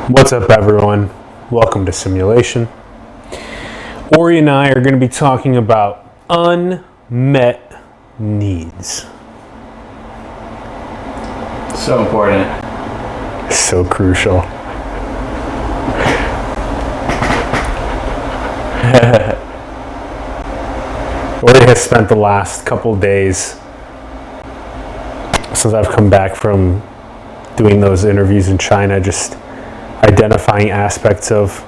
What's up, everyone? Welcome to Simulation. Ori and I are going to be talking about unmet needs. So important. So crucial. Ori has spent the last couple days since I've come back from doing those interviews in China, just identifying aspects of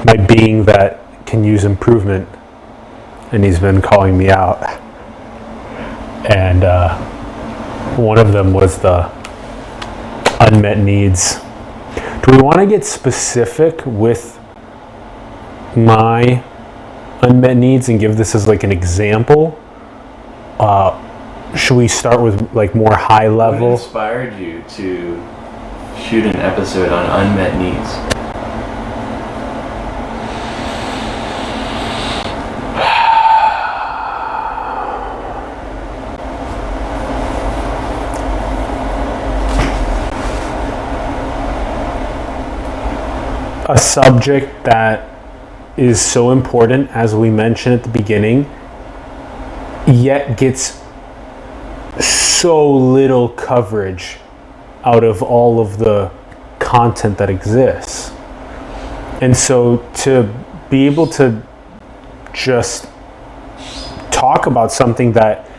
my being that can use improvement, and he's been calling me out. And one of them was the unmet needs. Do we want to get specific with my unmet needs and give this as like an example? Should we start with like more high level? What inspired you to shoot an episode on unmet needs? A subject that is so important, as we mentioned at the beginning, yet gets so little coverage out of all of the content that exists. And so to be able to just talk about something that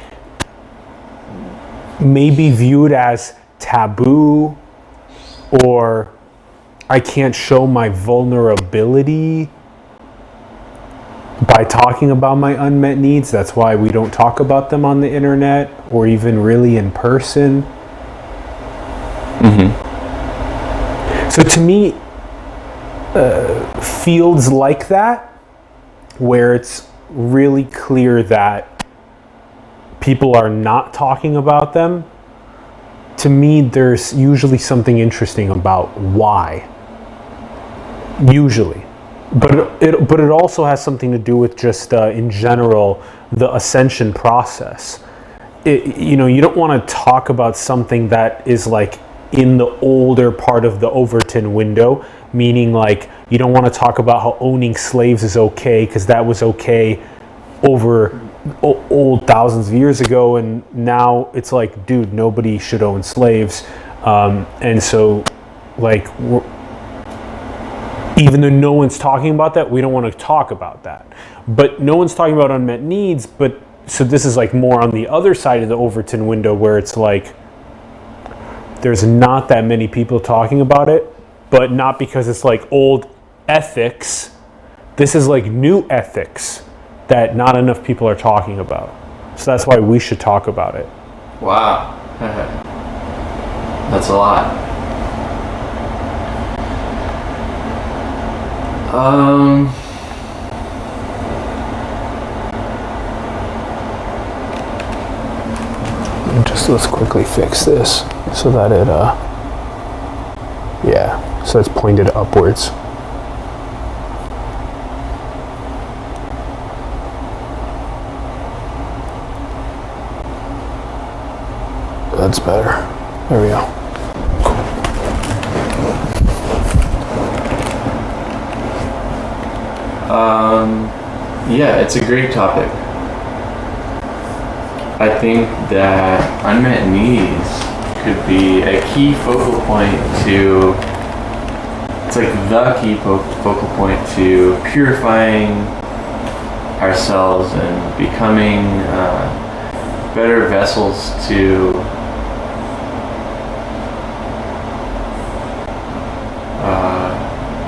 may be viewed as taboo, or I can't show my vulnerability by talking about my unmet needs. That's why we don't talk about them on the internet or even really in person. So to me, fields like that, where it's really clear that people are not talking about them, to me, there's usually something interesting about why. Usually. But it also has something to do with just, in general, the ascension process. You don't want to talk about something that is like in the older part of the Overton window, meaning like you don't want to talk about how owning slaves is okay because that was okay over old thousands of years ago, and now it's like, dude, nobody should own slaves. And so like even though no one's talking about that, we don't want to talk about that. But no one's talking about unmet needs, but so this is like more on the other side of the Overton window, where it's like there's not that many people talking about it, but not because it's like old ethics. This is like new ethics that not enough people are talking about. So that's why we should talk about it. Wow. That's a lot. Let's quickly fix this so that it, so it's pointed upwards. That's better. There we go. Yeah, it's a great topic. I think that unmet needs could be a key focal point to, it's like the key focal point to purifying ourselves and becoming better vessels to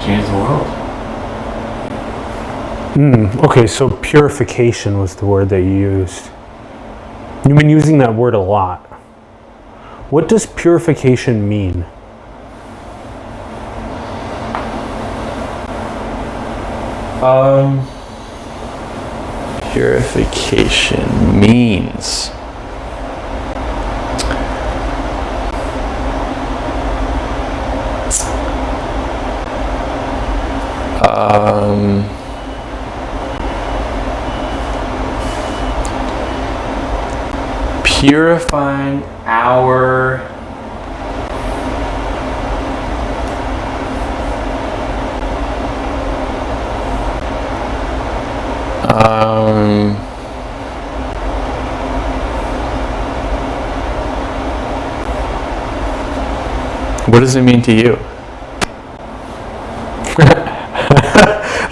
change the world. Okay, so purification was the word that you used. You've been using that word a lot. What does purification mean? Purification means purifying our What does it mean to you?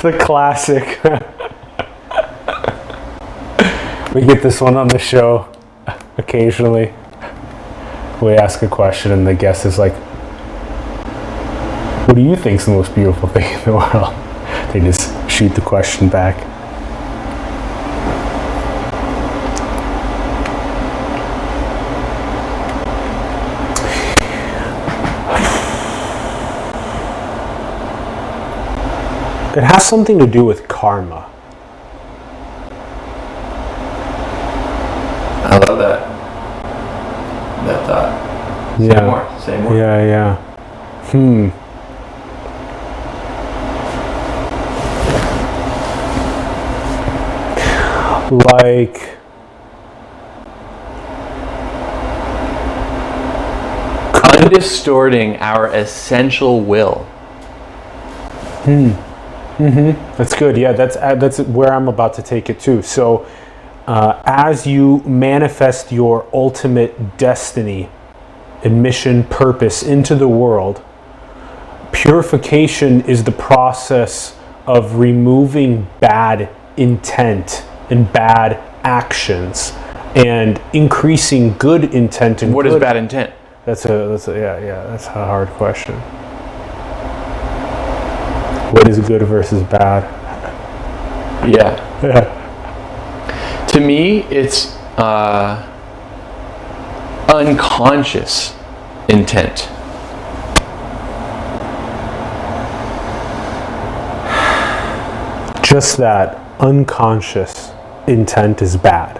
The classic. We get this one on the show occasionally. We ask a question and the guest is like, what do you think is the most beautiful thing in the world? They just shoot the question back. It has something to do with karma. I love that thought. Say more. Yeah. Like undistorting our essential will. That's good. Yeah, that's where I'm about to take it too. So, as you manifest your ultimate destiny and mission purpose into the world, purification is the process of removing bad intent and bad actions and increasing good intent and what is bad intent? That's a hard question. What is good versus bad? Yeah. To me, it's unconscious intent. Just that unconscious intent is bad.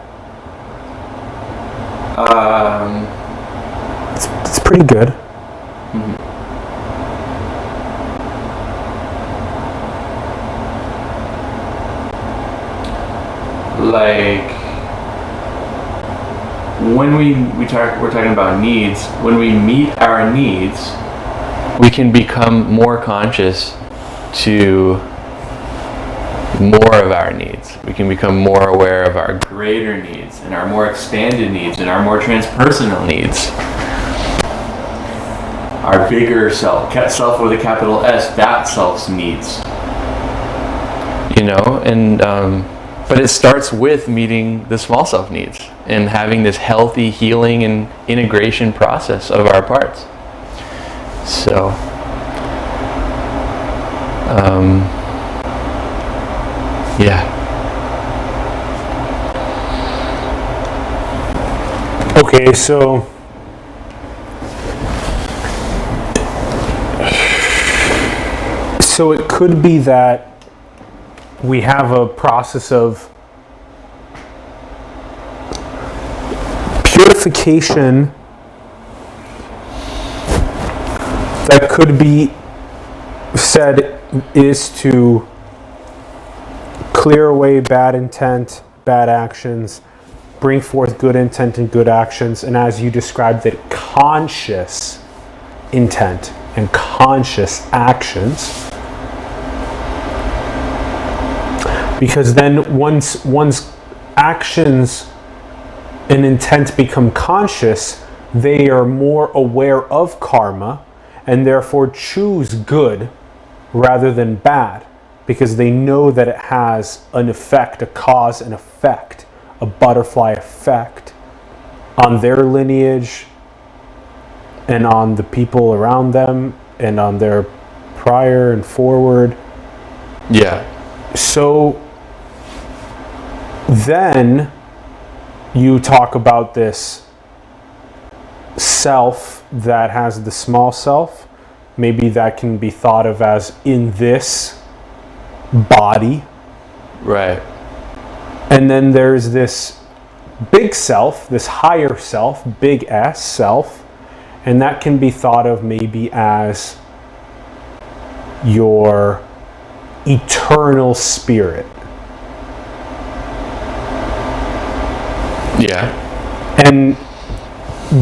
It's pretty good. Mm-hmm. Like when we're talking about needs. When we meet our needs, we can become more conscious to more of our needs. We can become more aware of our greater needs and our more expanded needs and our more transpersonal needs. Our bigger self with a capital S, that self's needs. But it starts with meeting the small self needs and having this healthy healing and integration process of our parts. So, yeah. Okay, so it could be that we have a process of purification that could be said is to clear away bad intent, bad actions, bring forth good intent and good actions, and as you described it, conscious intent and conscious actions. Because then once one's actions and intent become conscious, they are more aware of karma and therefore choose good rather than bad, because they know that it has an effect, a cause and effect, a butterfly effect on their lineage and on the people around them and on their prior and forward. Yeah. So then you talk about this self that has the small self. Maybe that can be thought of as in this body. Right. And then there's this big self, this higher self, big S self, and that can be thought of maybe as your eternal spirit. Yeah. And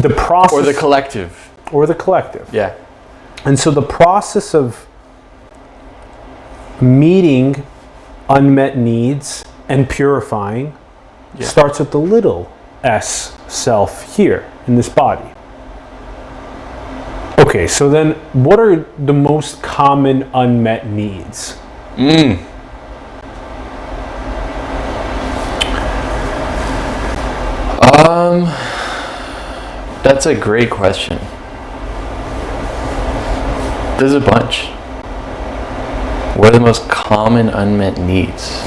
the process... Or the collective. Yeah. And so the process of meeting unmet needs and purifying Yeah. starts with the little s self here in this body. Okay, so then what are the most common unmet needs? That's a great question. There's a bunch. What are the most common unmet needs?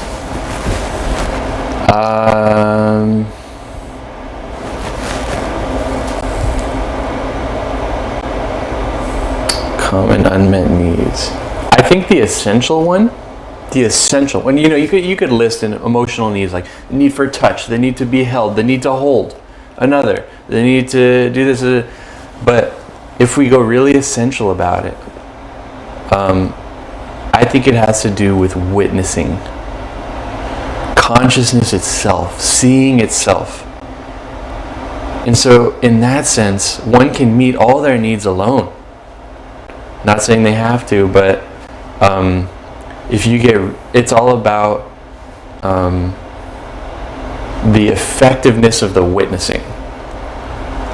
Common unmet needs. I think the essential one, you know, you could list in emotional needs like the need for touch, the need to be held, the need to hold another, the need to do this, but if we go really essential about it, I think it has to do with witnessing. Consciousness itself, seeing itself. And so in that sense, one can meet all their needs alone. Not saying they have to, but it's all about the effectiveness of the witnessing.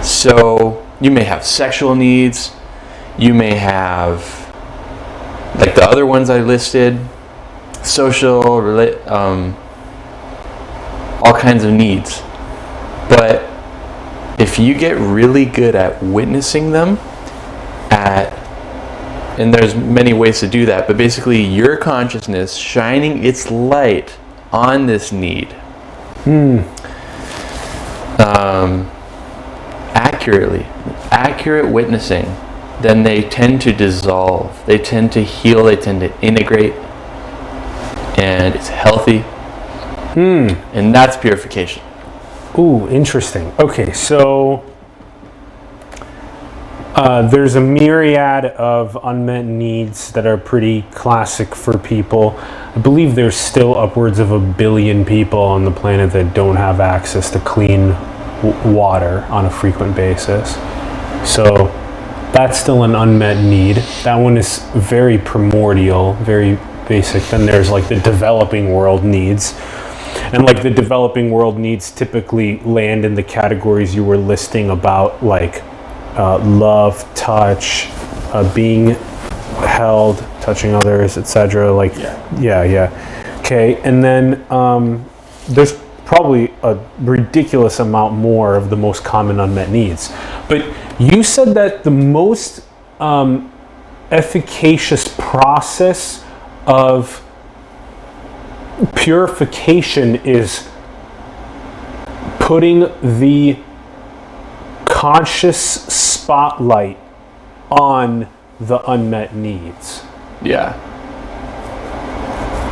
So you may have sexual needs, you may have, like the other ones I listed, social, all kinds of needs. But if you get really good at witnessing them, and there's many ways to do that, but basically your consciousness shining its light on this need accurate witnessing, then they tend to dissolve, they tend to heal, they tend to integrate, and it's healthy. And that's purification. Ooh, interesting. Okay, so there's a myriad of unmet needs that are pretty classic for people. I believe there's still upwards of 1 billion people on the planet that don't have access to clean water on a frequent basis. So that's still an unmet need. That one is very primordial, very basic. Then there's like the developing world needs. And like the developing world needs typically land in the categories you were listing about, like love, touch, being held, touching others, etc. Like, yeah. Okay, and then there's probably a ridiculous amount more of the most common unmet needs. But you said that the most efficacious process of purification is putting the conscious spotlight on the unmet needs. Yeah.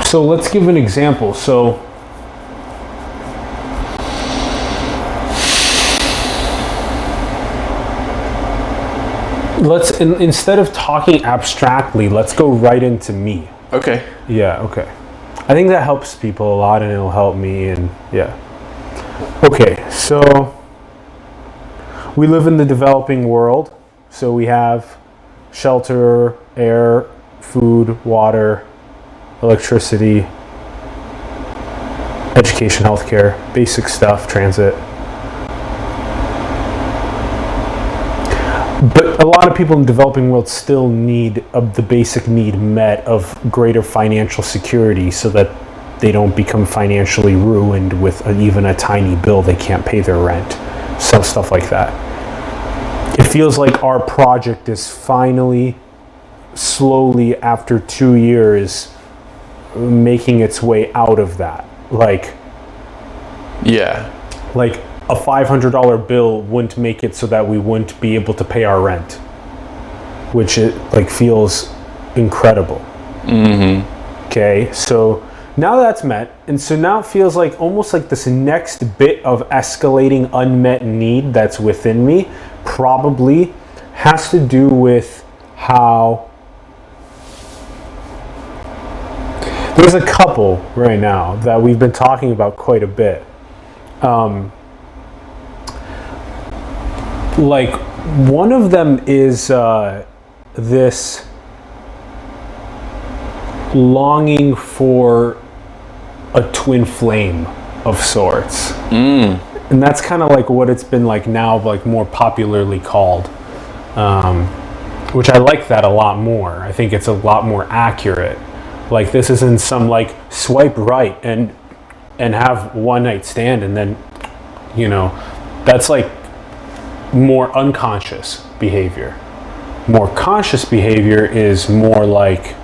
So let's give an example. So let's instead of talking abstractly, let's go right into me. Okay. Yeah, okay. I think that helps people a lot, and it'll help me, and yeah. Okay, so we live in the developing world, so we have shelter, air, food, water, electricity, education, healthcare, basic stuff, transit. But a lot of people in the developing world still need the basic need met of greater financial security so that they don't become financially ruined with even a tiny bill they can't pay their rent. So stuff like that. It feels like our project is finally, slowly after 2 years, making its way out of that. Like a $500 bill wouldn't make it so that we wouldn't be able to pay our rent, which it like feels incredible. Okay, so now that's met, and so now it feels like almost like this next bit of escalating unmet need that's within me probably has to do with how there's a couple right now that we've been talking about quite a bit. Like one of them is this longing for a twin flame of sorts. Mm. And that's kind of like what it's been like now, like more popularly called, which I like that a lot more. I think it's a lot more accurate. Like this isn't some like swipe right and have one night stand and then, you know, that's like more unconscious behavior. More conscious behavior is more like,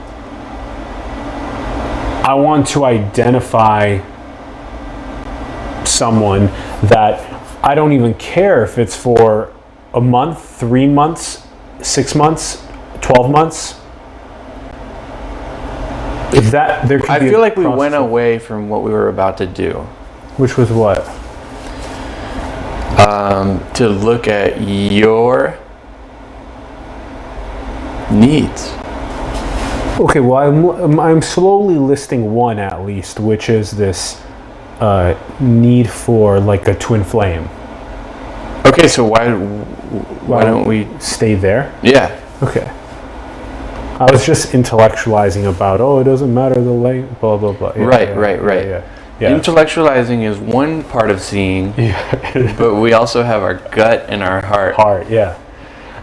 I want to identify someone that I don't even care if it's for a month, 3 months, 6 months, 12 months. If that, there could I be feel like we went away from what we were about to do. Which was what? To look at your needs. Okay, well, I'm slowly listing one at least, which is this need for like a twin flame. Okay, so why don't we stay there? Yeah. Okay. I was just intellectualizing about, it doesn't matter the length, blah blah blah. Yeah, right. Yeah. Intellectualizing is one part of seeing, but we also have our gut and our heart. Yeah.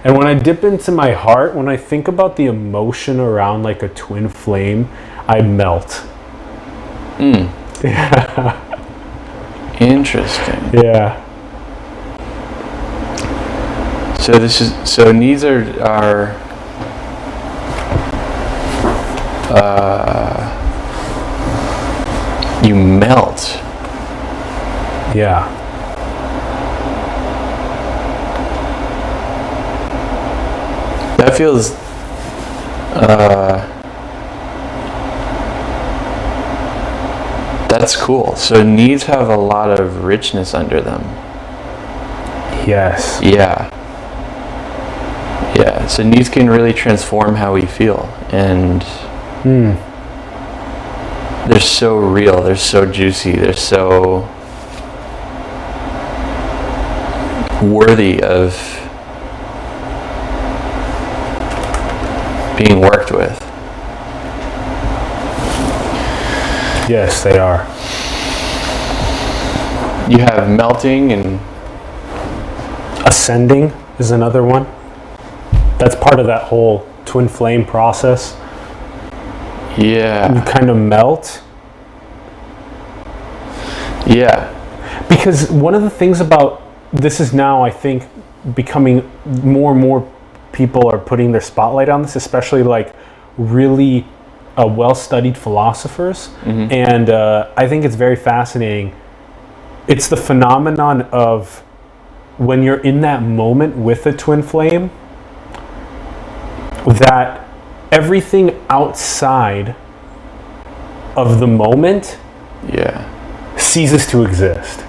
And when I dip into my heart, when I think about the emotion around like a twin flame, I melt. Yeah. Interesting. Yeah. So needs are you melt. Yeah. That feels that's cool. So needs have a lot of richness under them. Yes. Yeah. So needs can really transform how we feel, and they're so real, they're so juicy, they're so worthy of being worked with. Yes, they are. You have melting and ascending is another one. That's part of that whole twin flame process. Yeah. You kind of melt. Yeah. Because one of the things about this is now, I think, becoming more and more people are putting their spotlight on this, especially like really well-studied philosophers. And I think it's very fascinating. It's the phenomenon of when you're in that moment with a twin flame, that everything outside of the moment ceases to exist.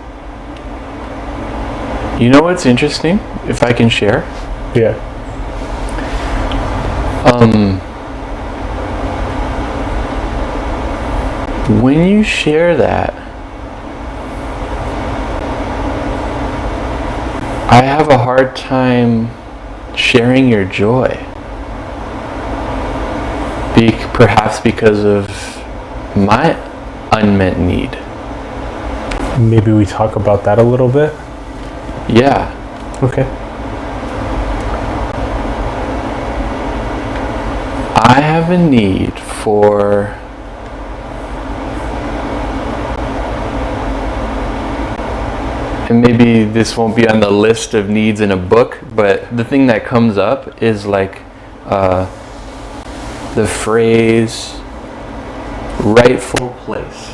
You know what's interesting? If I can share? Yeah. When you share that, I have a hard time sharing your joy. Perhaps because of my unmet need. Maybe we talk about that a little bit? Yeah. Okay. I have a need for and maybe this won't be on the list of needs in a book, but the thing that comes up is like the phrase rightful place.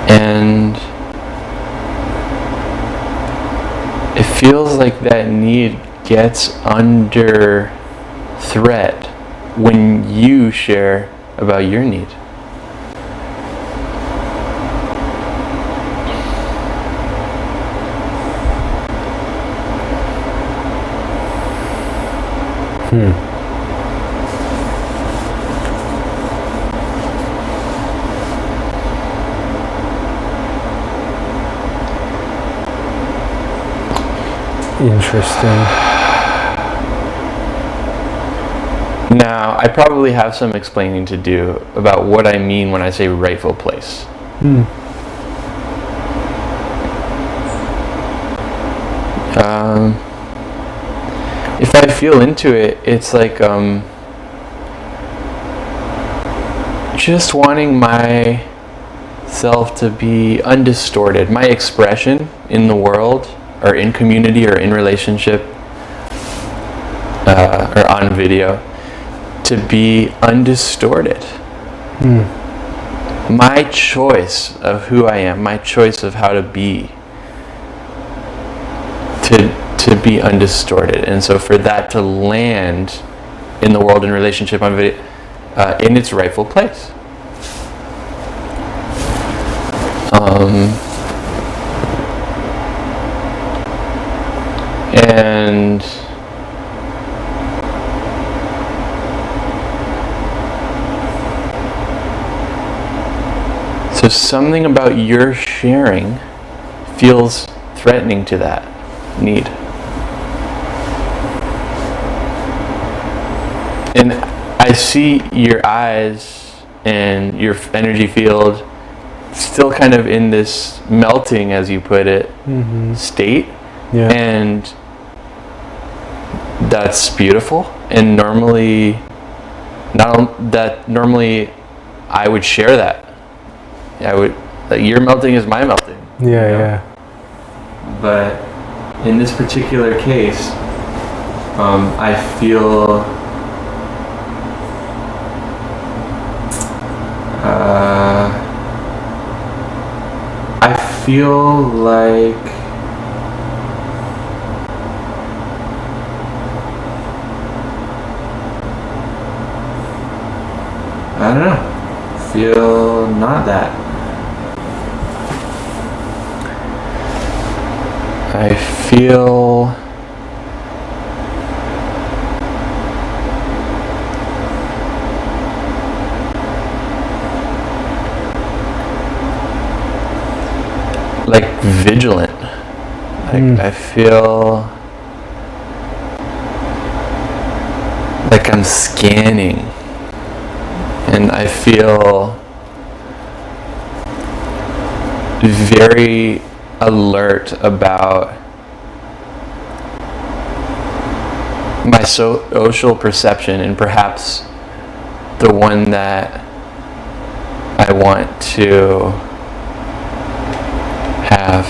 And it feels like that need gets under threat when you share about your need. Interesting. Now, I probably have some explaining to do about what I mean when I say rightful place. If I feel into it, it's like just wanting myself to be undistorted. My expression in the world, or in community, or in relationship, or on video, to be undistorted. My choice of who I am, my choice of how to be, to be undistorted. And so for that to land in the world, in relationship, on video, in its rightful place. And so something about your sharing feels threatening to that need. And I see your eyes and your energy field still kind of in this melting, as you put it, state. Yeah. And that's beautiful. And normally I would share that. I would, like, your melting is my melting. Yeah, you know? yeah. But in this particular case, I feel like I don't know. Feel not that. I feel like vigilant. Like I feel like I'm scanning, and I feel very alert about my social perception, and perhaps the one that I want to have.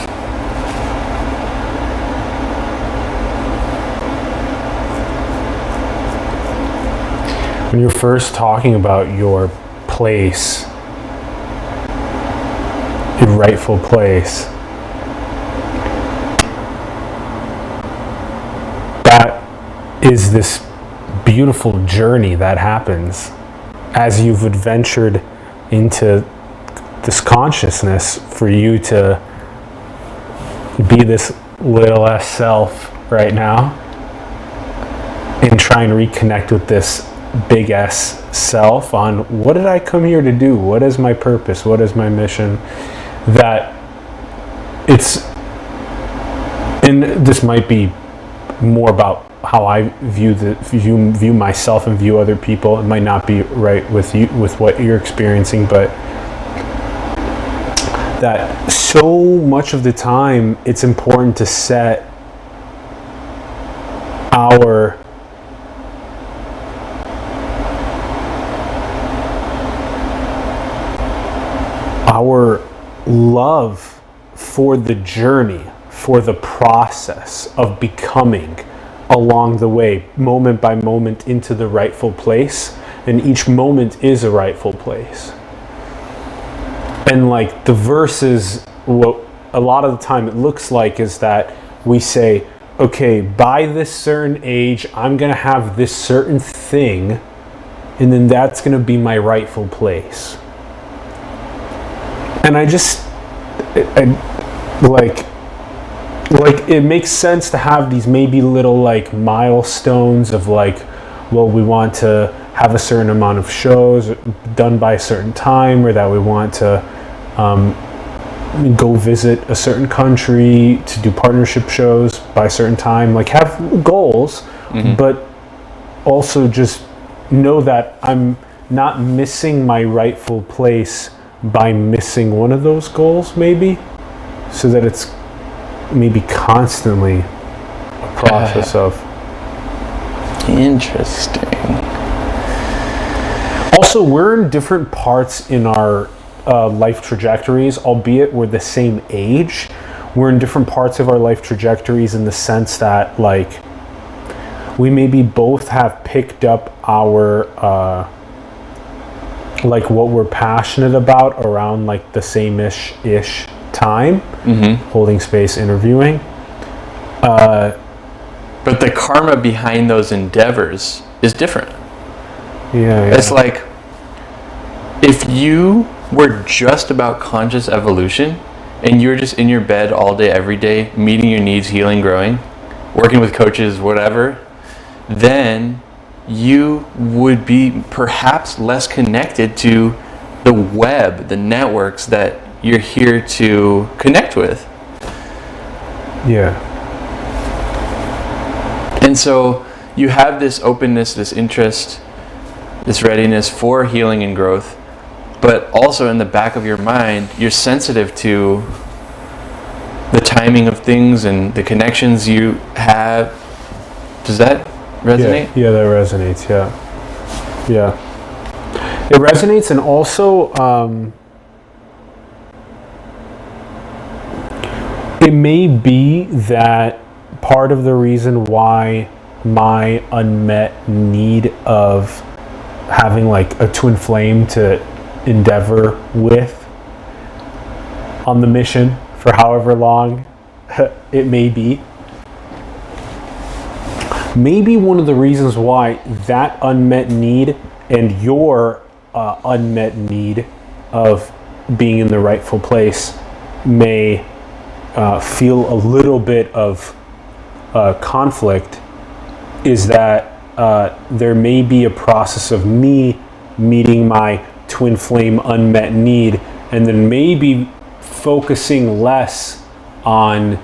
When you're first talking about your place, your rightful place, that is this beautiful journey that happens as you've adventured into this consciousness, for you to be this little s self right now and try and reconnect with this big S self on what did I come here to do? What is my purpose? What is my mission? That it's, and this might be more about how I view myself and view other people. It might not be right with you, with what you're experiencing, but that so much of the time it's important to set our love for the journey, for the process of becoming along the way, moment by moment, into the rightful place. And each moment is a rightful place. And like the verses, what a lot of the time it looks like is that we say, okay, by this certain age, I'm going to have this certain thing, and then that's going to be my rightful place. And I like it makes sense to have these maybe little like milestones of like, well, we want to have a certain amount of shows done by a certain time, or that we want to go visit a certain country, to do partnership shows by a certain time, like have goals, but also just know that I'm not missing my rightful place by missing one of those goals, maybe, so that it's maybe constantly a process of. Interesting. Also, we're in different parts in our life trajectories, albeit we're the same age. We're in different parts of our life trajectories in the sense that, like, we maybe both have picked up our like what we're passionate about around like the same-ish time, holding space, interviewing. But the karma behind those endeavors is different. Yeah. It's like, if you were just about conscious evolution and you're just in your bed all day, every day, meeting your needs, healing, growing, working with coaches, whatever, then you would be perhaps less connected to the web, the networks that you're here to connect with. Yeah. And so you have this openness, this interest, this readiness for healing and growth, but also in the back of your mind, you're sensitive to the timing of things and the connections you have. Does that resonate? Yeah, that resonates. Yeah, it resonates. And also it may be that part of the reason why my unmet need of having like a twin flame to endeavor with on the mission for however long it may be, maybe one of the reasons why that unmet need and your unmet need of being in the rightful place may feel a little bit of conflict is that there may be a process of me meeting my twin flame unmet need, and then maybe focusing less on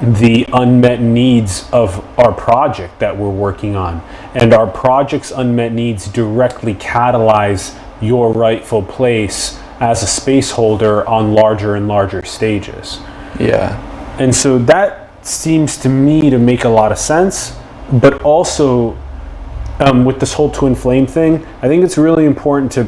the unmet needs of our project that we're working on. And our project's unmet needs directly catalyze your rightful place as a space holder on larger and larger stages. Yeah. And so that seems to me to make a lot of sense, but also with this whole twin flame thing, I think it's really important to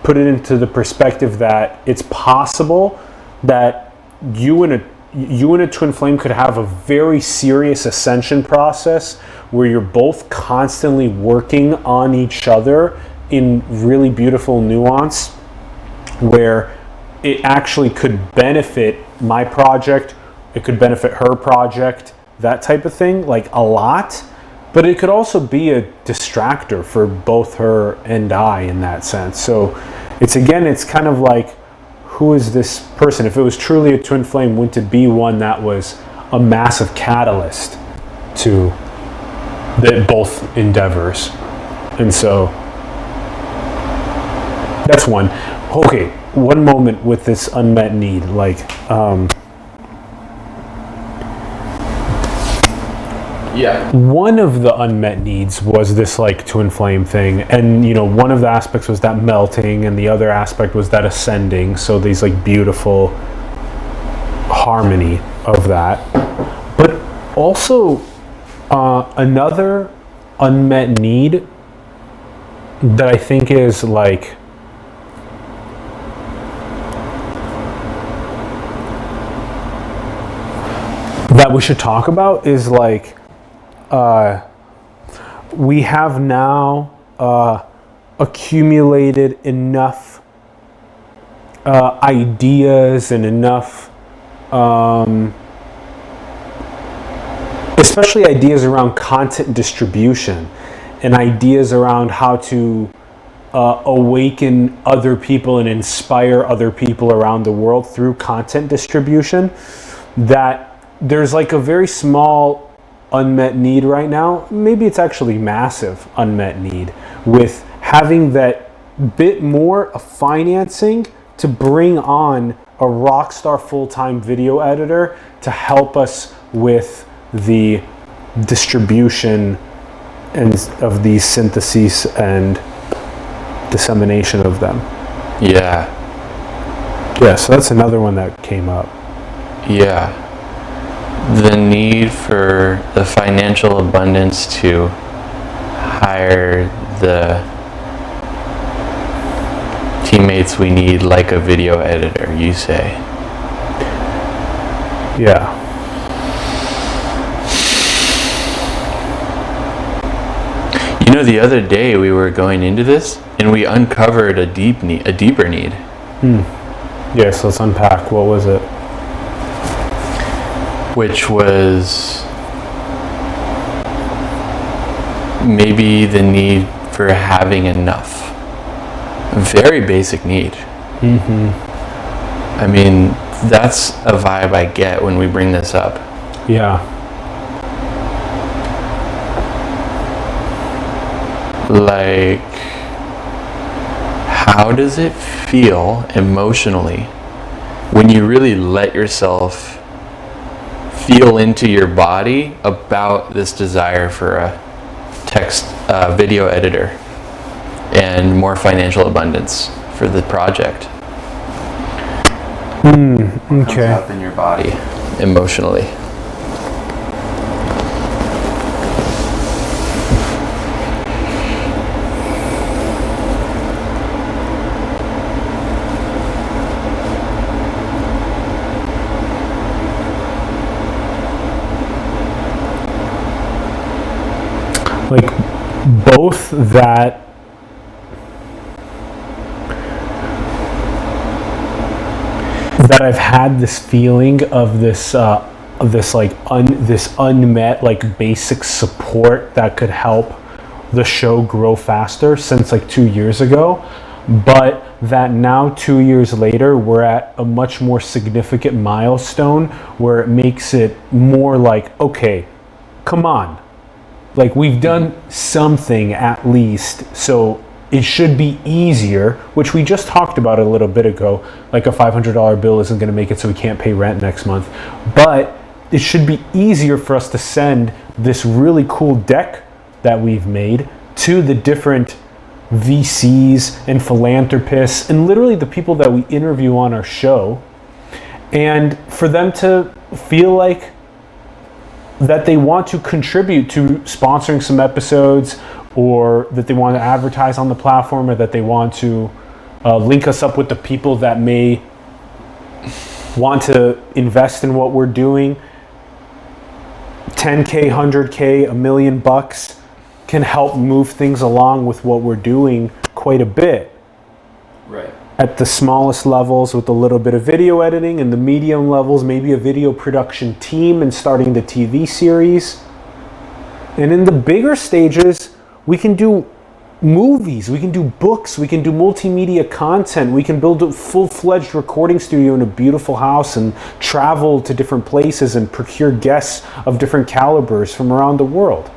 put it into the perspective that it's possible that you and a twin flame could have a very serious ascension process where you're both constantly working on each other in really beautiful nuance, where it actually could benefit my project, it could benefit her project, that type of thing, like a lot. But it could also be a distractor for both her and I in that sense. So it's kind of like, who is this person? If it was truly a twin flame, wouldn't it be one that was a massive catalyst to both endeavors? And so that's one. Okay, one moment with this unmet need, like one of the unmet needs was this like twin flame thing, and one of the aspects was that melting, and the other aspect was that ascending. So these like beautiful harmony of that. But also another unmet need that I think is like that we should talk about is like we have now accumulated enough ideas and enough especially ideas around content distribution and ideas around how to awaken other people and inspire other people around the world through content distribution, that there's like a very small unmet need right now. Maybe it's actually massive unmet need with having that bit more of financing to bring on a rock star full-time video editor to help us with the distribution and of these syntheses and dissemination of them. Yeah. Yeah, so that's another one that came up. Yeah. The need for the financial abundance to hire the teammates we need, like a video editor, you say. Yeah. You know, the other day we were going into this and we uncovered a deeper need. Yeah, so let's unpack. What was it? Which was maybe the need for having enough. A very basic need. I mean, that's a vibe I get when we bring this up. Yeah. Like, how does it feel emotionally when you really let yourself feel into your body about this desire for a video editor and more financial abundance for the project? Comes Okay. up in your body. Emotionally. Like both that I've had this feeling of this this unmet like basic support that could help the show grow faster since like 2 years ago, but that now 2 years later we're at a much more significant milestone where it makes it more like, okay, come on, like we've done something at least, so it should be easier, which we just talked about a little bit ago. Like a $500 bill isn't going to make it so we can't pay rent next month, but it should be easier for us to send this really cool deck that we've made to the different VCs and philanthropists and literally the people that we interview on our show, and for them to feel like that they want to contribute to sponsoring some episodes, or that they want to advertise on the platform, or that they want to link us up with the people that may want to invest in what we're doing. 10K, 100K, $1 million can help move things along with what we're doing quite a bit. Right. At the smallest levels with a little bit of video editing, and the medium levels, maybe a video production team and starting the TV series. And in the bigger stages, we can do movies, we can do books, we can do multimedia content, we can build a full-fledged recording studio in a beautiful house and travel to different places and procure guests of different calibers from around the world.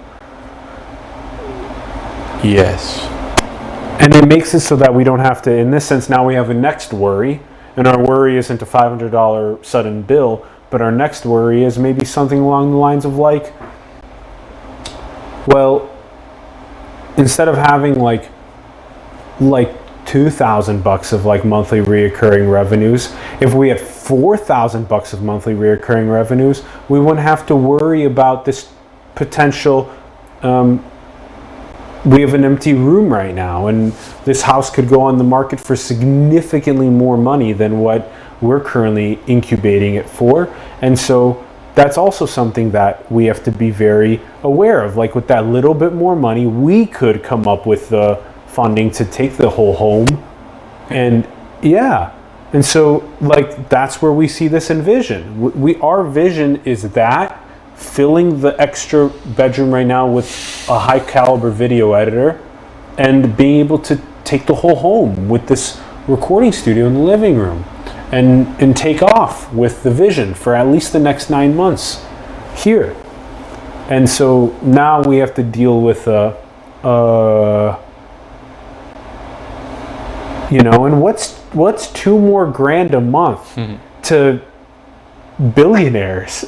Yes. And it makes it so that we don't have to, in this sense, now we have a next worry, and our worry isn't a $500 sudden bill, but our next worry is maybe something along the lines of like, well, instead of having like $2,000 of like monthly reoccurring revenues, if we had $4,000 of monthly reoccurring revenues, we wouldn't have to worry about this potential. We have an empty room right now, and this house could go on the market for significantly more money than what we're currently incubating it for. And so that's also something that we have to be very aware of. Like with that little bit more money, we could come up with the funding to take the whole home. And yeah, and so like that's where we see this in vision. Our vision is that filling the extra bedroom right now with a high caliber video editor and being able to take the whole home with this recording studio in the living room and take off with the vision for at least the next 9 months here. And so now we have to deal with You know, and what's 2 more grand a month to billionaires?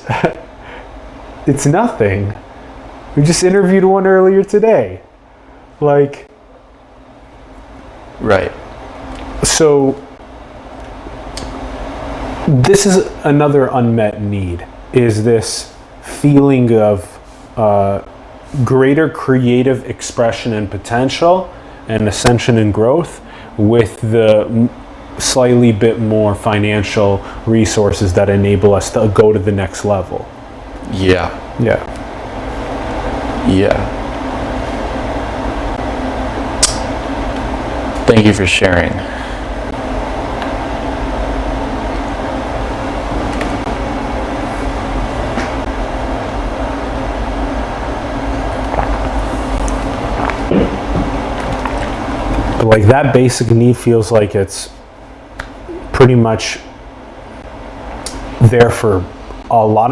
It's nothing. We just interviewed one earlier today. Like, right. So this is another unmet need, is this feeling of greater creative expression and potential and ascension and growth with the slightly bit more financial resources that enable us to go to the next level. Yeah. Yeah. Yeah. Thank you for sharing. But like that basic need feels like it's pretty much there for a lot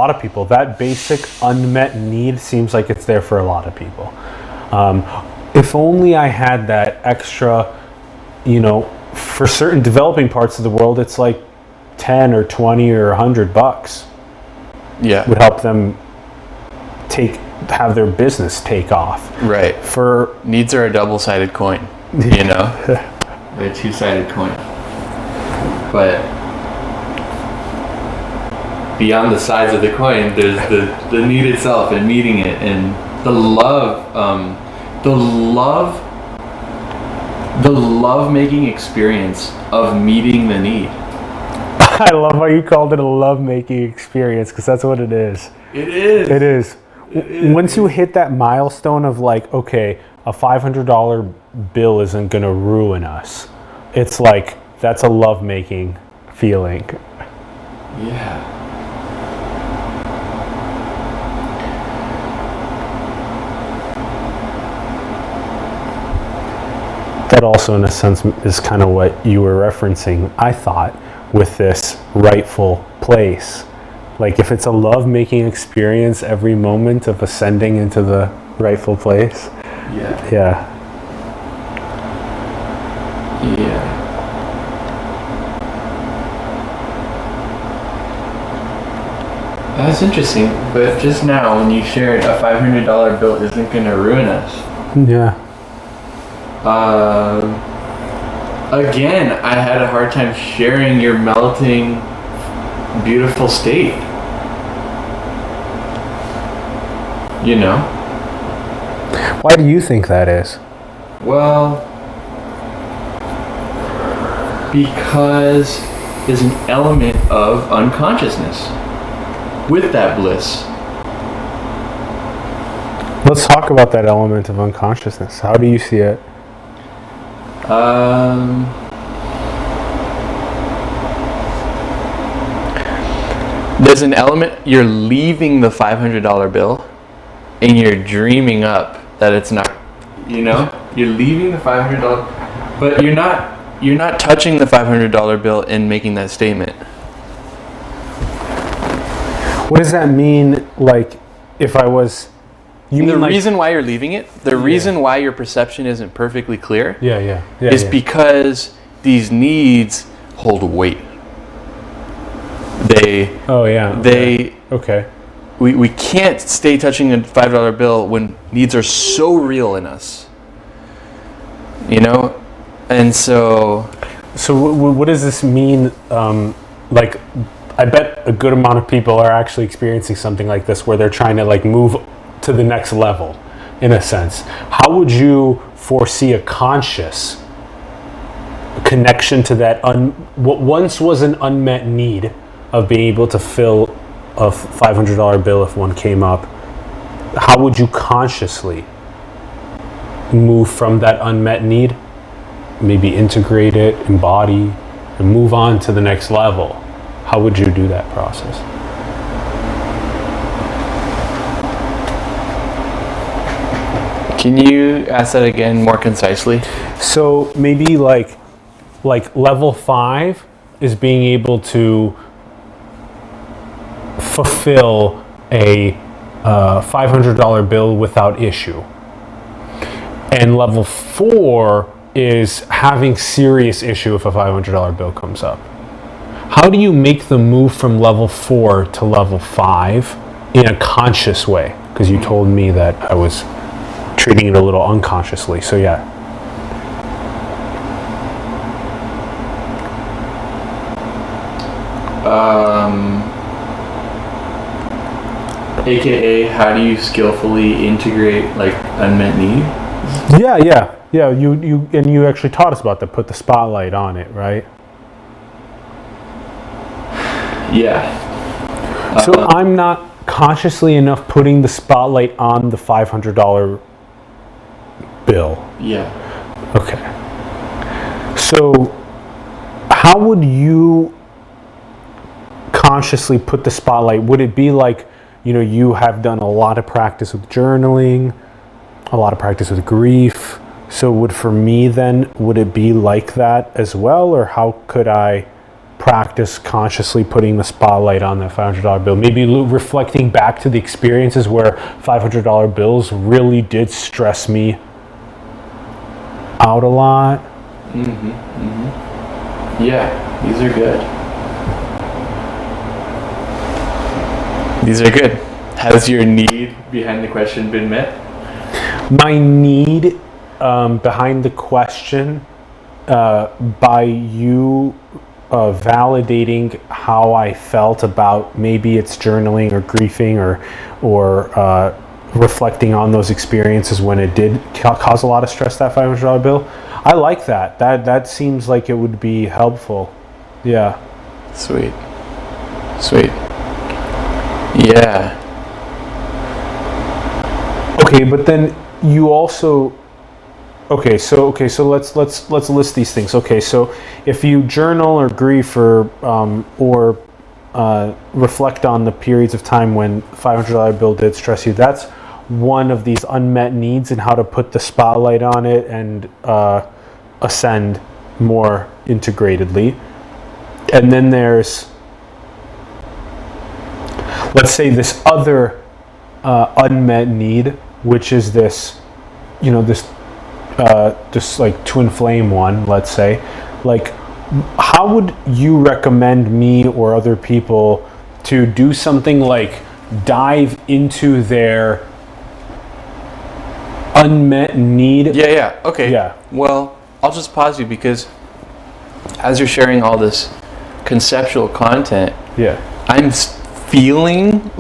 of people. That basic unmet need seems like it's there for a lot of people. If only I had that extra, you know, for certain developing parts of the world, it's like 10 or 20 or $100 Yeah. would help them have their business take off. Right. For Needs are a double-sided coin, you know? They're a two-sided coin. But beyond the sides of the coin, there's the need itself and meeting it, and the love-making experience of meeting the need. I love how you called it a love-making experience, because that's what it is. It is. It is. Once you hit that milestone of like, okay, a $500 bill isn't going to ruin us. It's like, that's a love-making feeling. Yeah. That also, in a sense, is kind of what you were referencing, I thought, with this rightful place. Like, if it's a love-making experience every moment of ascending into the rightful place. Yeah. Yeah. Yeah. That's interesting, but just now when you shared a $500 bill isn't going to ruin us. Yeah. Again, I had a hard time sharing your melting, beautiful state. You know? Why do you think that is? Well, because there's an element of unconsciousness with that bliss. Let's talk about that element of unconsciousness. How do you see it? There's an element, you're leaving the $500 bill and you're dreaming up that it's not, You know, you're leaving the $500, but you're not touching the $500 bill and making that statement. What does that mean? Like, if I was... The mean like, reason why you're leaving it, the reason why your perception isn't perfectly clear is because these needs hold weight. Okay. We can't stay touching a $5 bill when needs are so real in us. You know? And so... So what does this mean? Like, I bet a good amount of people are actually experiencing something like this where they're trying to like move to the next level, in a sense. How would you foresee a conscious connection to that what once was an unmet need of being able to fill a $500 bill if one came up? How would you consciously move from that unmet need, maybe integrate it, embody, and move on to the next level? How would you do that process? Can you ask that again more concisely? So maybe like level 5 is being able to fulfill a $500 bill without issue. And level 4 is having serious issue if a $500 bill comes up. How do you make the move from level 4 to level 5 in a conscious way? Because you told me that I was treating it a little unconsciously. So yeah. AKA, how do you skillfully integrate like unmet need? Yeah. You actually taught us about that. Put the spotlight on it, right? Yeah. So I'm not consciously enough putting the spotlight on the $500 bill. Yeah. Okay. So how would you consciously put the spotlight? Would it be like, you have done a lot of practice with journaling, a lot of practice with grief. So would it be like that as well? Or how could I practice consciously putting the spotlight on that $500 bill? Maybe reflecting back to the experiences where $500 bills really did stress me out a lot. Yeah, these are good. These are good. Has your need behind the question been met? My need behind the question, by you validating how I felt about maybe it's journaling or grieving or reflecting on those experiences when it did cause a lot of stress, that $500 bill. I like that. That seems like it would be helpful. Yeah. Sweet. Yeah. Okay, but then you also. So let's list these things. Okay, so if you journal or grieve or reflect on the periods of time when $500 bill did stress you, that's one of these unmet needs and how to put the spotlight on it and ascend more integratedly. And then there's, let's say, this other unmet need, which is this, just like twin flame one, let's say. Like, how would you recommend me or other people to do something like dive into their unmet need? Yeah. Okay. Yeah. Well, I'll just pause you because as you're sharing all this conceptual content, Yeah. I'm feeling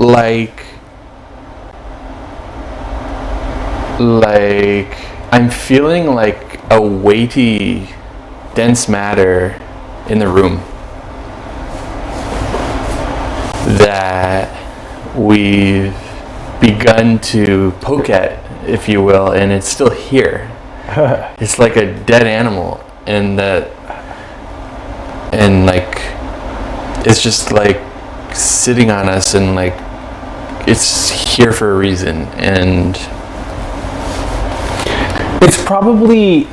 like a weighty, dense matter in the room that we've begun to poke at, if you will, and it's still here. It's like a dead animal, and it's just like sitting on us, and like it's here for a reason. And It's probably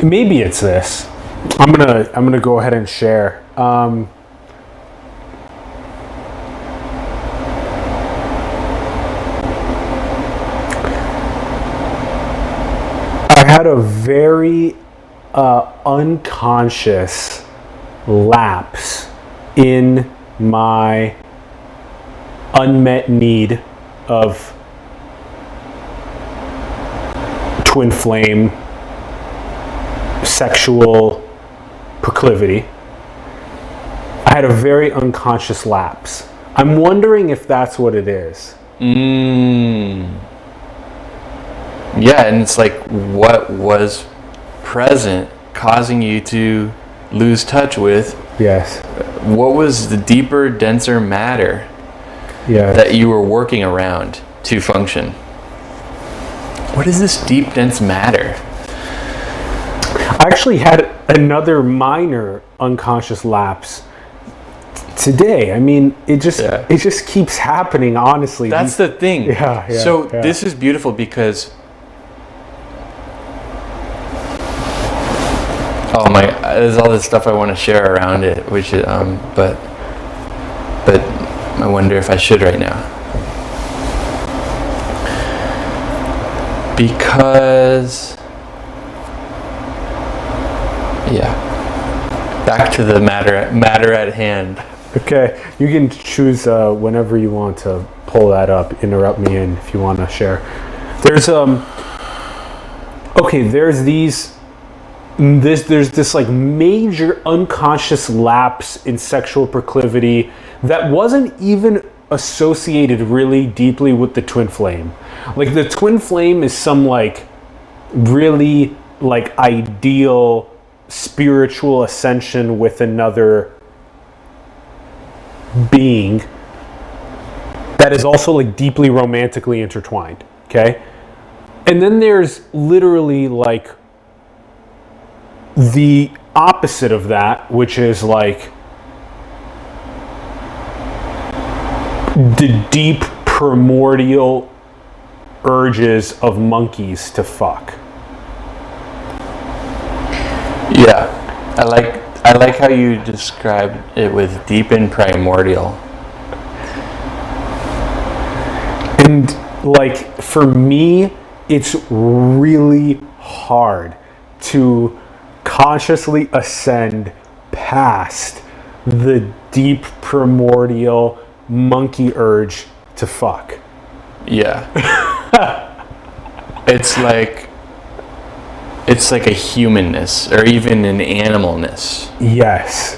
maybe it's this. I'm gonna go ahead and share. I had a very unconscious lapse in my unmet need of twin flame sexual proclivity. I had a very unconscious lapse. I'm wondering if that's what it is. Yeah, and it's like, what was present causing you to lose touch with? Yes. What was the deeper, denser matter that you were working around to function? What is this deep, dense matter? I actually had another minor unconscious lapse today. I mean, it just keeps happening, honestly. That's the thing. So this is beautiful because there's all this stuff I want to share around it, which is, but I wonder if I should right now. Because, yeah, back to the matter at hand. Okay, you can choose whenever you want to pull that up. Interrupt me in if you want to share. There's there's this like major unconscious lapse in sexual proclivity that wasn't even associated really deeply with the twin flame. Like the twin flame is some like really like ideal spiritual ascension with another being that is also like deeply romantically intertwined, okay? And then there's literally like the opposite of that, which is like the deep primordial urges of monkeys to fuck. Yeah, I like how you described it with deep and primordial. And like for me, it's really hard to consciously ascend past the deep primordial monkey urge to fuck. Yeah. It's like a humanness or even an animalness. Yes.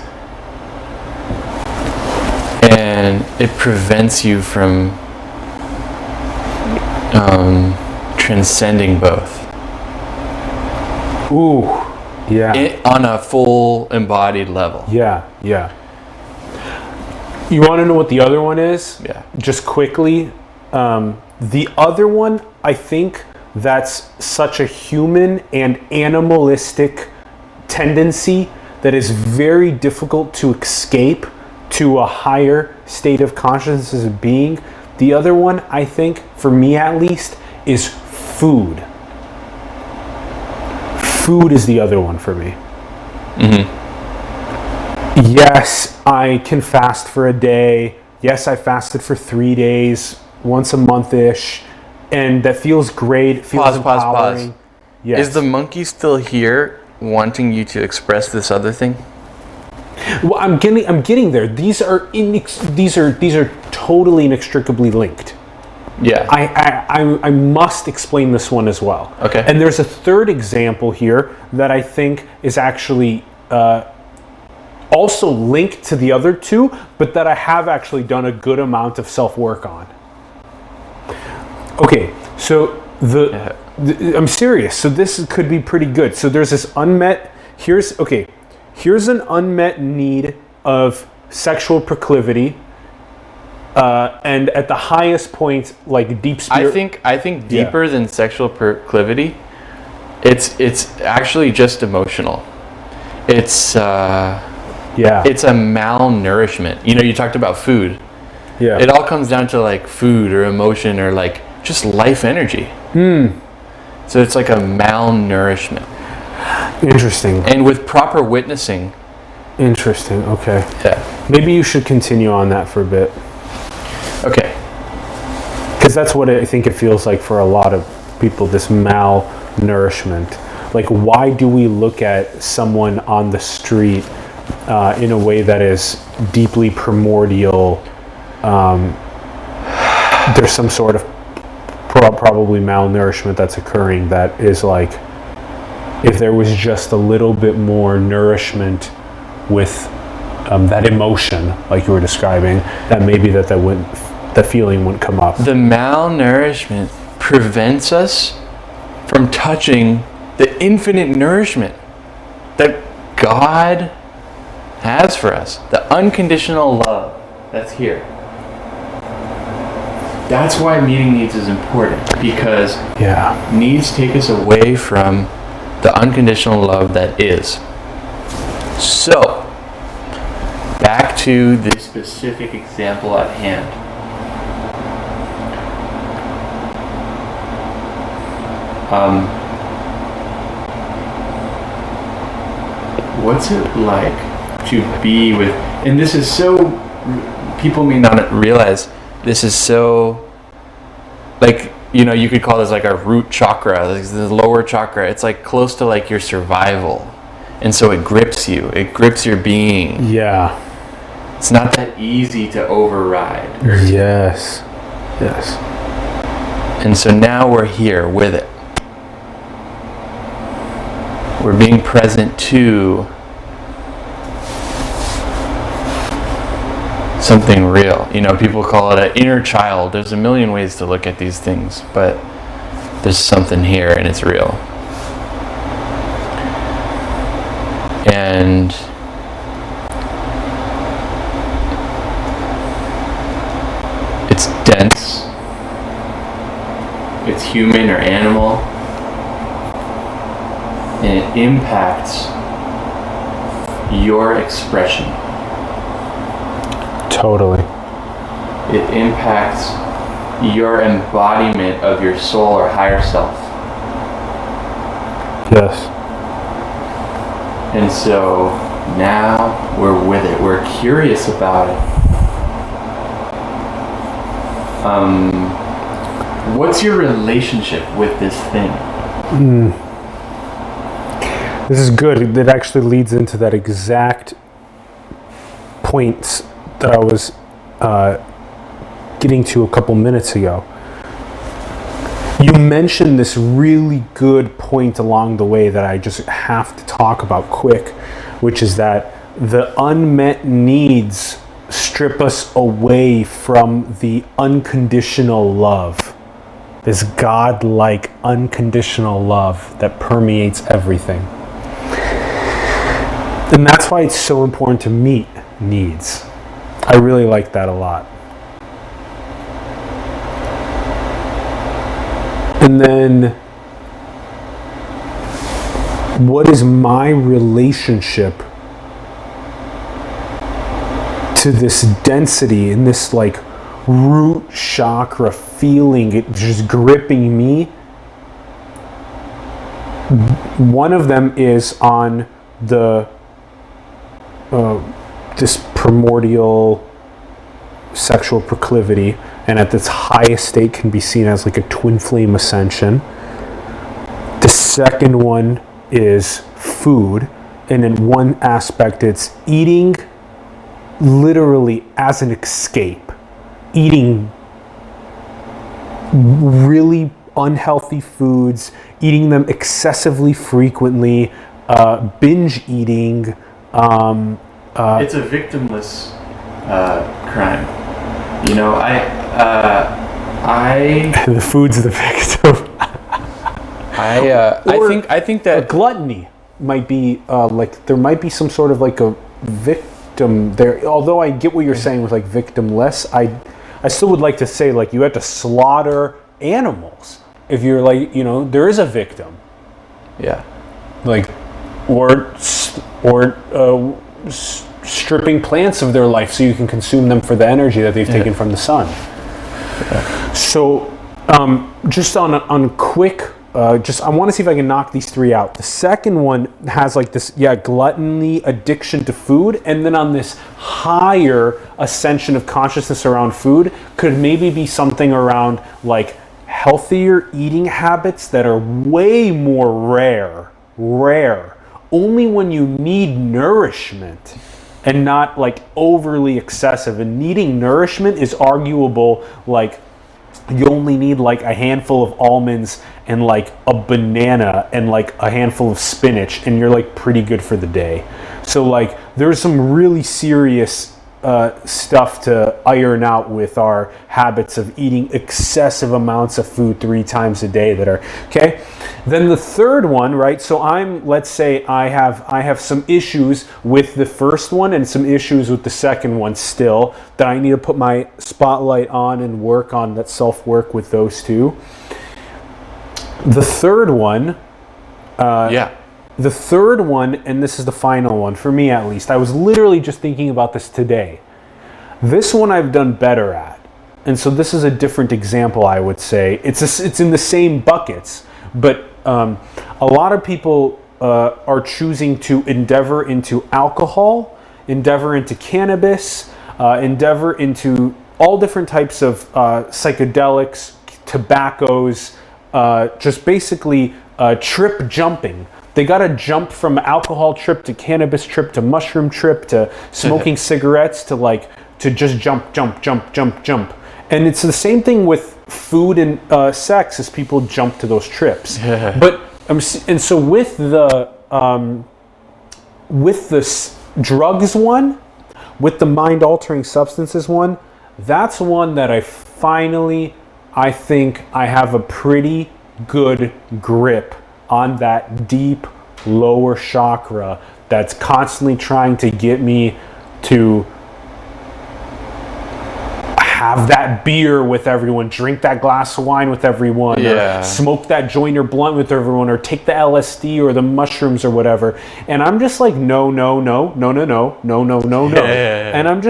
And it prevents you from transcending both. Ooh. Yeah. On a full embodied level. Yeah. You want to know what the other one is? Yeah. Just quickly. The other one, I think that's such a human and animalistic tendency that is very difficult to escape to a higher state of consciousness as a being. The other one, I think, for me at least, is food. Food is the other one for me. Mm-hmm. Yes, I can fast for a day. Yes, I fasted for 3 days, once a month-ish, and that feels great. It feels empowering. Pause. Yes. Is the monkey still here, wanting you to express this other thing? Well, I'm getting there. These are totally inextricably linked. Yeah. I must explain this one as well. Okay. And there's a third example here that I think is actually also linked to the other two, but that I have actually done a good amount of self-work on. Okay, so I'm serious. So this could be pretty good. So there's this here's an unmet need of sexual proclivity, and at the highest point, like deep spirit. I think deeper than sexual proclivity, it's actually just emotional. It's it's a malnourishment. You know, you talked about food. Yeah. It all comes down to like food or emotion or like just life energy. So it's like a malnourishment. Interesting. And with proper witnessing. Interesting. Okay. Yeah. Maybe you should continue on that for a bit. Okay. Because that's what I think it feels like for a lot of people, this malnourishment. Like, why do we look at someone on the street in a way that is deeply primordial? There's some sort of probably malnourishment that's occurring that is like, if there was just a little bit more nourishment with that emotion, like you were describing, that maybe that feeling wouldn't come up. The malnourishment prevents us from touching the infinite nourishment that God has for us. The unconditional love that's here. That's why meeting needs is important, because needs take us away from the unconditional love that is. So, back to the specific example at hand. What's it like to be with, and this is so, people may not realize, this is so, like, you know, you could call this like a root chakra, like the lower chakra. It's like close to like your survival. And so it grips you. It grips your being. Yeah. It's not that easy to override. Yes. Yes. And so now we're here with it. We're being present to something real. You know, people call it an inner child. There's a million ways to look at these things, but there's something here and it's real. And it's dense. It's human or animal. And it impacts your expression. Totally. It impacts your embodiment of your soul or higher self. Yes. And so now we're with it. We're curious about it. What's your relationship with this thing? This is good. It actually leads into that exact point that I was getting to a couple minutes ago. You mentioned this really good point along the way that I just have to talk about quick, which is that the unmet needs strip us away from the unconditional love, this God-like unconditional love that permeates everything. And that's why it's so important to meet needs. I really like that a lot. And then, what is my relationship to this density and this like root chakra feeling, it just gripping me? One of them is on the this primordial sexual proclivity, and at its highest state can be seen as like a twin flame ascension. The second one is food, and in one aspect it's eating literally as an escape, eating really unhealthy foods, eating them excessively frequently, binge eating. It's a victimless crime. You know, the food's the victim. I think that gluttony might be like there might be some sort of like a victim there. Although I get what you're saying with like victimless, I still would like to say like you have to slaughter animals if you're like, you know, there is a victim. Yeah. Like or stripping plants of their life so you can consume them for the energy that they've taken from the sun. Yeah. So just on quick, just I want to see if I can knock these three out. The second one has like this, gluttony, addiction to food, and then on this higher ascension of consciousness around food could maybe be something around like healthier eating habits that are way more rare, only when you need nourishment and not like overly excessive. And needing nourishment is arguable, like you only need like a handful of almonds and like a banana and like a handful of spinach and you're like pretty good for the day. So like there's some really serious stuff to iron out with our habits of eating excessive amounts of food 3 times a day that are okay. Then the third one, right? So let's say I have some issues with the first one and some issues with the second one still that I need to put my spotlight on and work on that self-work with those two. The third one, the third one, and this is the final one, for me at least, I was literally just thinking about this today. This one I've done better at. And so this is a different example, I would say. It's in the same buckets, but a lot of people are choosing to endeavor into alcohol, endeavor into cannabis, endeavor into all different types of psychedelics, tobaccos, just basically trip jumping. They got to jump from alcohol trip to cannabis trip to mushroom trip to smoking cigarettes to just jump. And it's the same thing with food and sex as people jump to those trips. But and so with the drugs one, with the mind altering substances one, that's one that I think I have a pretty good grip on that deep lower chakra that's constantly trying to get me to have that beer with everyone, drink that glass of wine with everyone, or smoke that joint or blunt with everyone, or take the LSD or the mushrooms or whatever. And I'm just like, no. And I'm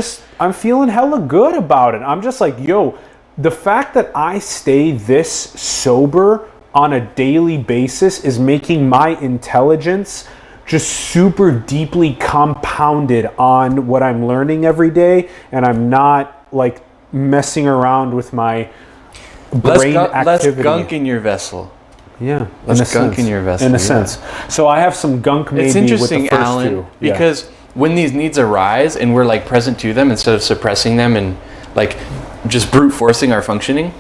feeling hella good about it. I'm just like, yo, the fact that I stay this sober on a daily basis is making my intelligence just super deeply compounded on what I'm learning every day, and I'm not like messing around with my brain activity. Less gunk in your vessel. Yeah, less gunk in your vessel. In a sense. So I have some gunk maybe it's interesting, with the first Alan, two. because when these needs arise and we're like present to them instead of suppressing them and like just brute forcing our functioning,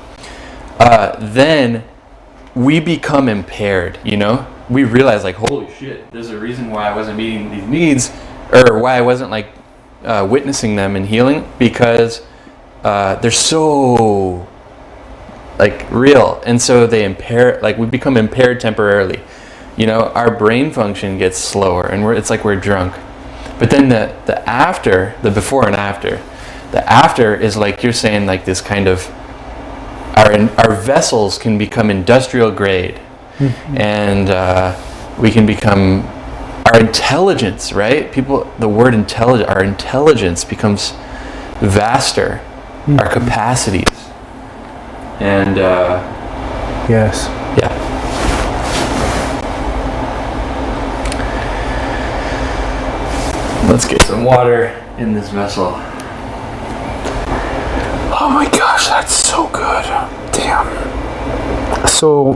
then we become impaired, you know? We realize like, holy shit, there's a reason why I wasn't meeting these needs, or why I wasn't like witnessing them and healing, because they're so like real, and so they impair, like we become impaired temporarily, you know. Our brain function gets slower, and it's like we're drunk. But then the after, the before and after, the after is like you're saying, like this kind of our vessels can become industrial grade, and we can become our intelligence, right? The word intelligent, our intelligence becomes vaster. Our capacities, and yes, yeah. Let's get some water in this vessel. Oh my gosh, that's so good. Damn. So,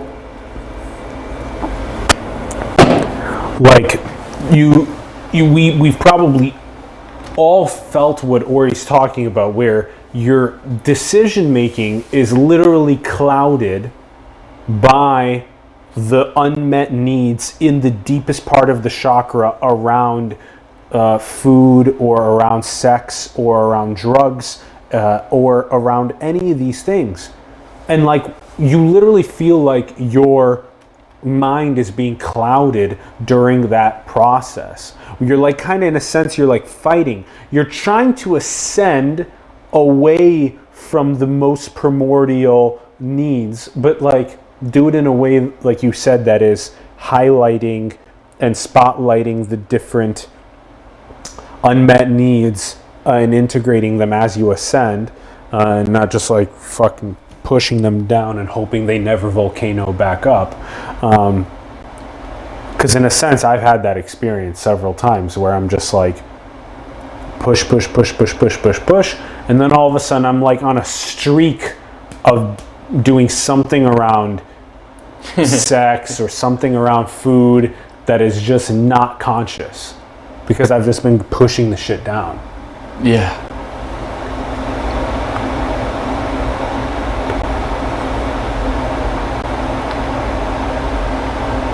like, we've probably all felt what Ori's talking about, where your decision making is literally clouded by the unmet needs in the deepest part of the chakra around food, or around sex, or around drugs, or around any of these things. And like, you literally feel like your mind is being clouded during that process. You're like, kind of in a sense, you're like fighting. You're trying to ascend away from the most primordial needs, but like do it in a way, like you said, that is highlighting and spotlighting the different unmet needs, and integrating them as you ascend, and not just like fucking pushing them down and hoping they never volcano back up. Because in a sense, I've had that experience several times where I'm just like push, and then all of a sudden I'm like on a streak of doing something around sex or something around food that is just not conscious, because I've just been pushing the shit down. Yeah.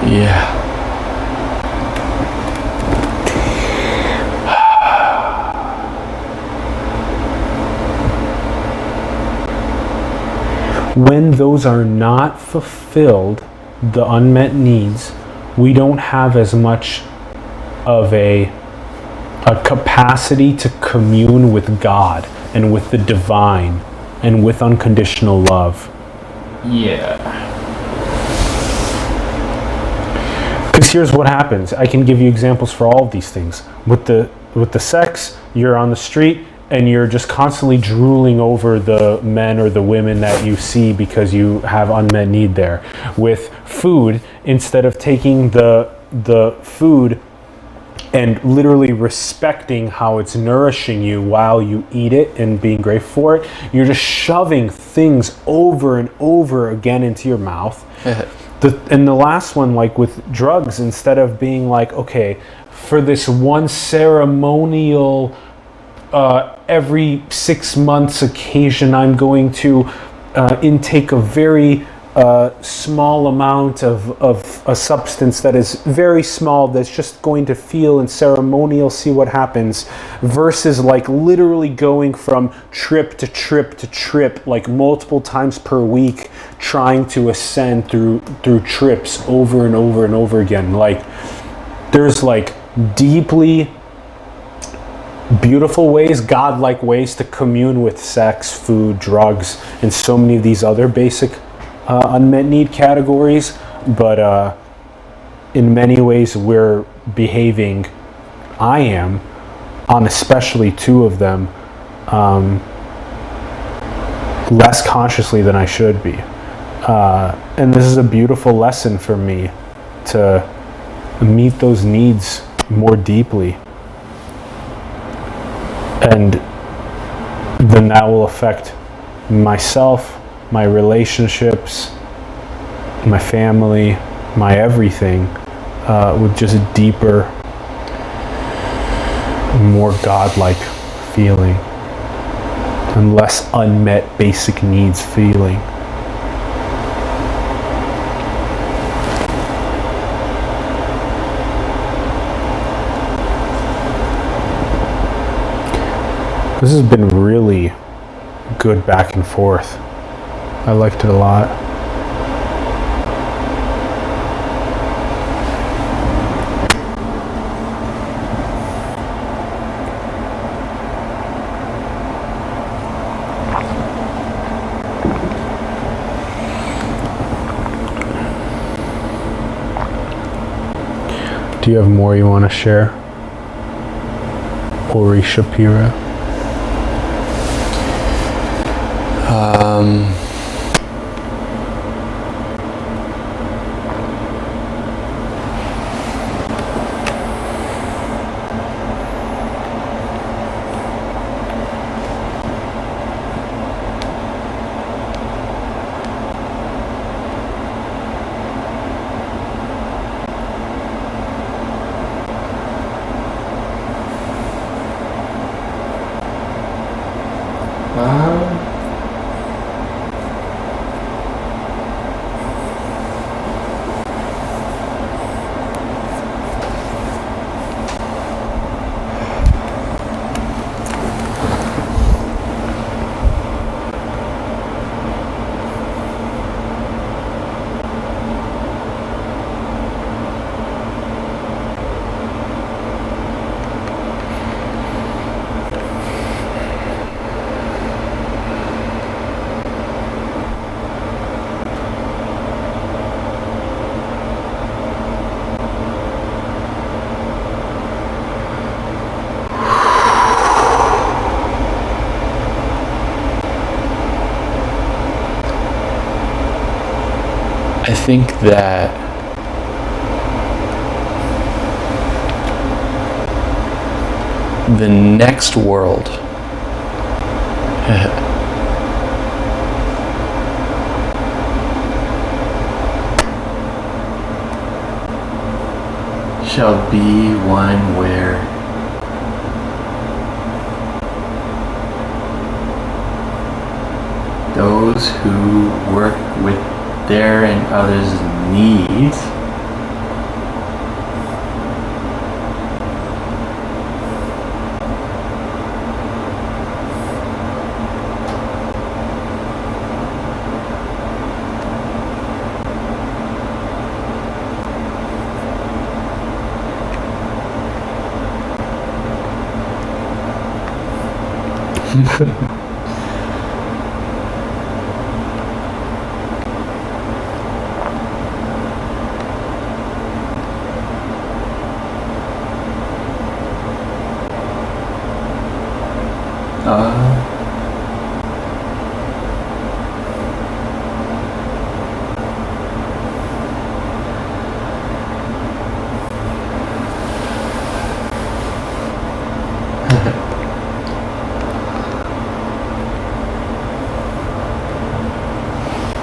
Yeah. When those are not fulfilled, the unmet needs, we don't have as much of a capacity to commune with God and with the divine and with unconditional love. Yeah. Because here's what happens. I can give you examples for all of these things. With the sex, you're on the street and you're just constantly drooling over the men or the women that you see because you have unmet need there. With food, instead of taking the food and literally respecting how it's nourishing you while you eat it and being grateful for it, you're just shoving things over and over again into your mouth. And the last one, like with drugs, instead of being like, okay, for this one ceremonial every 6 months occasion, I'm going to intake a very small amount of a substance that is very small, that's just going to feel and ceremonial, see what happens, versus like literally going from trip to trip to trip, like multiple times per week, trying to ascend through trips over and over and over again. Like there's like deeply beautiful ways, godlike ways to commune with sex, food, drugs, and so many of these other basic unmet need categories, but in many ways we're behaving, I am, on especially two of them, less consciously than I should be. And this is a beautiful lesson for me to meet those needs more deeply. And then that will affect myself, my relationships, my family, my everything, with just a deeper, more godlike feeling and less unmet basic needs feeling. This has been really good back and forth. I liked it a lot. Do you have more you want to share? Ori Shapira? I think that the next world shall be one where those who work with their and others' needs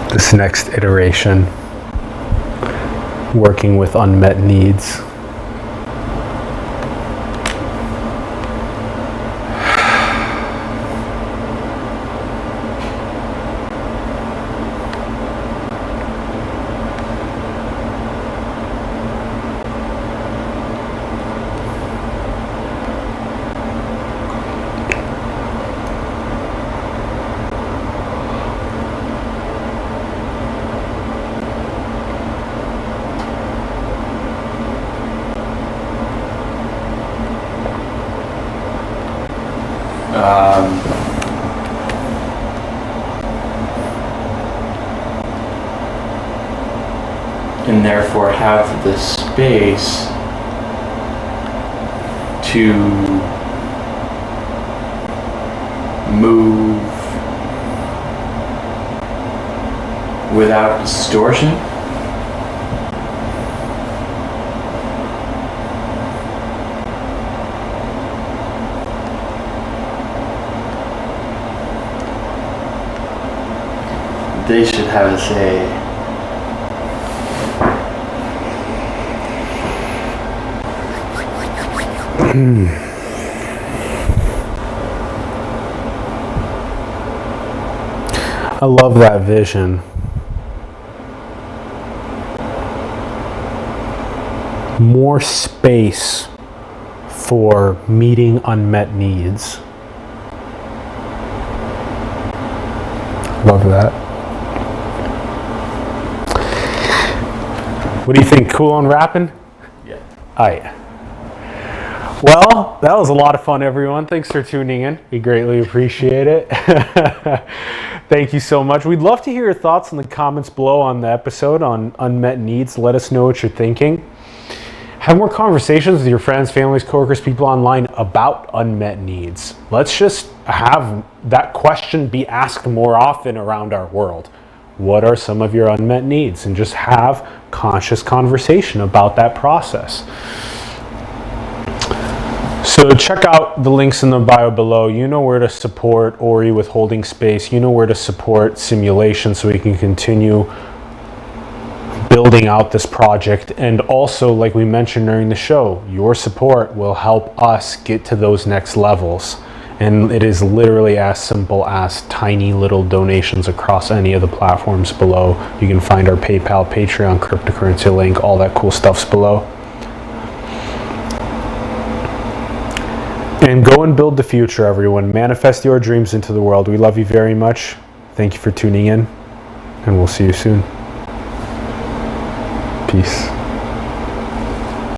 this next iteration, working with unmet needs. And therefore have the space to move without distortion. They should have a say. I love that vision. More space for meeting unmet needs. Love that. What do you think? Cool on rapping? Yeah. Aight. Well, that was a lot of fun, everyone. Thanks for tuning in. We greatly appreciate it. Thank you so much. We'd love to hear your thoughts in the comments below on the episode on unmet needs. Let us know what you're thinking. Have more conversations with your friends, families, coworkers, people online about unmet needs. Let's just have that question be asked more often around our world. What are some of your unmet needs? And just have conscious conversation about that process. So check out the links in the bio below. You know where to support Ori with holding space. You know where to support simulation so we can continue building out this project. And also, like we mentioned during the show, your support will help us get to those next levels. And it is literally as simple as tiny little donations across any of the platforms below. You can find our PayPal, Patreon, cryptocurrency link, all that cool stuff's below. And go and build the future, everyone. Manifest your dreams into the world. We love you very much. Thank you for tuning in, and we'll see you soon. Peace.